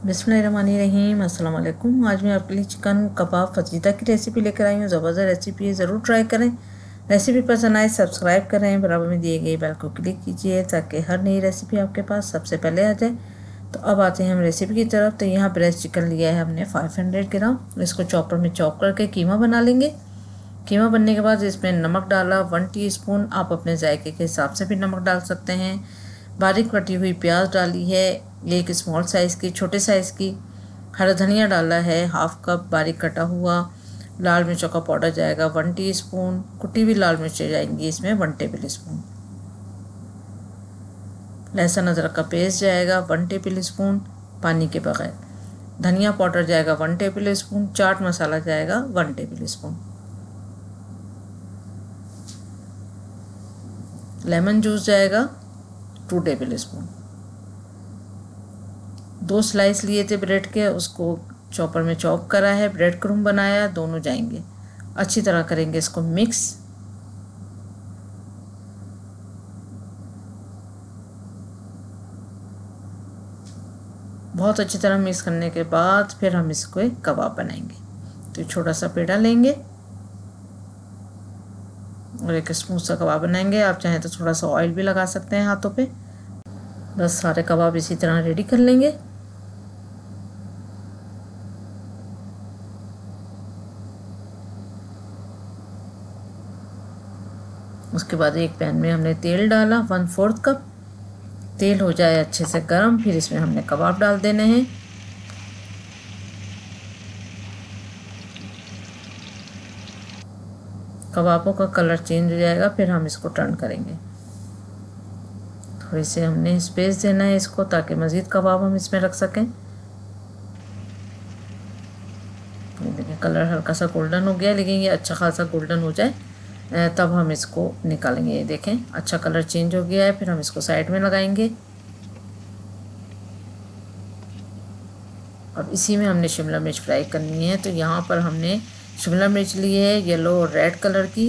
बिस्मिल्लाहिर्रहमानिर्रहीम। अस्सलाम वालेकुम। आज मैं आपके लिए चिकन कबाब फजीदा की रेसिपी लेकर आई हूँ। ज़बरदस्त रेसिपी है, ज़रूर ट्राई करें। रेसिपी पसंद आए सब्सक्राइब करें, बराबर में दिए गए बेल को क्लिक कीजिए ताकि हर नई रेसिपी आपके पास सबसे पहले आ जाए। तो अब आते हैं हम रेसिपी की तरफ। तो यहाँ ब्रेस्ट चिकन लिया है हमने 500 ग्राम। इसको चॉपर में चॉप करके कीमा बना लेंगे। कीमा बनने के बाद इसमें नमक डाला 1 टीस्पून। आप अपने जायके के हिसाब से भी नमक डाल सकते हैं। बारीक कटी हुई प्याज डाली है, एक स्मॉल साइज़ की, छोटे साइज़ की। हरा धनिया डाला है 1/2 कप बारीक कटा हुआ। लाल मिर्चों का पाउडर जाएगा 1 टीस्पून। कुटी हुई लाल मिर्चें जाएंगी इसमें 1 टेबल स्पून। लहसुन अदरक का पेस्ट जाएगा 1 टेबल स्पून पानी के बगैर। धनिया पाउडर जाएगा 1 टेबल स्पून। चाट मसाला जाएगा 1 टेबल स्पून। लेमन जूस जाएगा 2 टेबल स्पून। 2 स्लाइस लिए थे ब्रेड के, उसको चॉपर में चॉप करा है, ब्रेड क्रूम बनाया, दोनों जाएंगे। अच्छी तरह करेंगे इसको मिक्स। बहुत अच्छी तरह मिक्स करने के बाद फिर हम इसको एक कबाब बनाएंगे। तो छोटा सा पेड़ा लेंगे और एक स्मूथ सा कबाब बनाएंगे। आप चाहें तो थोड़ा सा ऑयल भी लगा सकते हैं हाथों पे। बस सारे कबाब इसी तरह रेडी कर लेंगे। उसके बाद एक पैन में हमने तेल डाला 1/4 कप। तेल हो जाए अच्छे से गर्म, फिर इसमें हमने कबाब डाल देने हैं। कबाबों का कलर चेंज हो जाएगा, फिर हम इसको टर्न करेंगे। थोड़ी से हमने स्पेस देना है इसको ताकि मज़ीद कबाब हम इसमें रख सकें। देखिए कलर हल्का सा गोल्डन हो गया, लेकिन ये अच्छा खासा गोल्डन हो जाए तब हम इसको निकालेंगे। ये देखें अच्छा कलर चेंज हो गया है। फिर हम इसको साइड में लगाएंगे। अब इसी में हमने शिमला मिर्च फ्राई करनी है। तो यहाँ पर हमने शिमला मिर्च ली है येलो और रेड कलर की,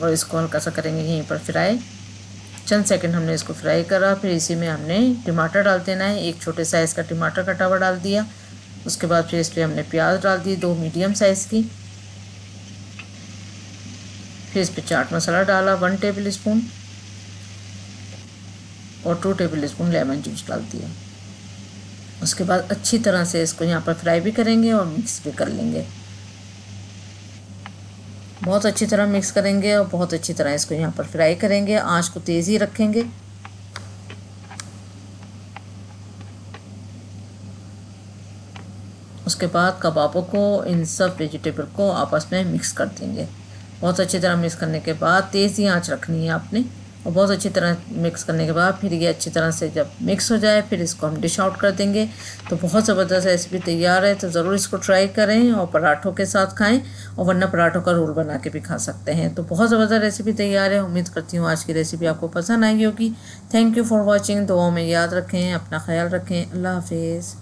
और इसको हल्का सा करेंगे यहीं पर फ्राई। चंद सेकंड हमने इसको फ्राई करा। फिर इसी में हमने टमाटर डाल देना है। एक छोटे साइज़ का टमाटर कटा हुआ डाल दिया। उसके बाद फिर इस पर हमने प्याज डाल दी 2 मीडियम साइज़ की। फिर इस पर चाट मसाला डाला 1 टेबल स्पून और 2 टेबल स्पून लेमन जूस डाल दिया। उसके बाद अच्छी तरह से इसको यहाँ पर फ्राई भी करेंगे और मिक्स भी कर लेंगे। बहुत अच्छी तरह मिक्स करेंगे और बहुत अच्छी तरह इसको यहाँ पर फ्राई करेंगे। आंच को तेज़ ही रखेंगे। उसके बाद कबाबों को, इन सब वेजिटेबल को आपस में मिक्स कर देंगे। बहुत अच्छी तरह मिक्स करने के बाद तेज़ ही आंच रखनी है आपने। और बहुत अच्छी तरह मिक्स करने के बाद फिर ये अच्छी तरह से जब मिक्स हो जाए फिर इसको हम डिश आउट कर देंगे। तो बहुत ज़बरदस्त रेसिपी तैयार है। तो ज़रूर इसको ट्राई करें और पराठों के साथ खाएं, और वरना पराठों का रोल बना के भी खा सकते हैं। तो बहुत ज़बरदस्त रेसिपी तैयार है। उम्मीद करती हूँ आज की रेसिपी आपको पसंद आएगी होगी। Thank you for watching. दुआओं में याद रखें, अपना ख्याल रखें। अल्लाह हाफिज़।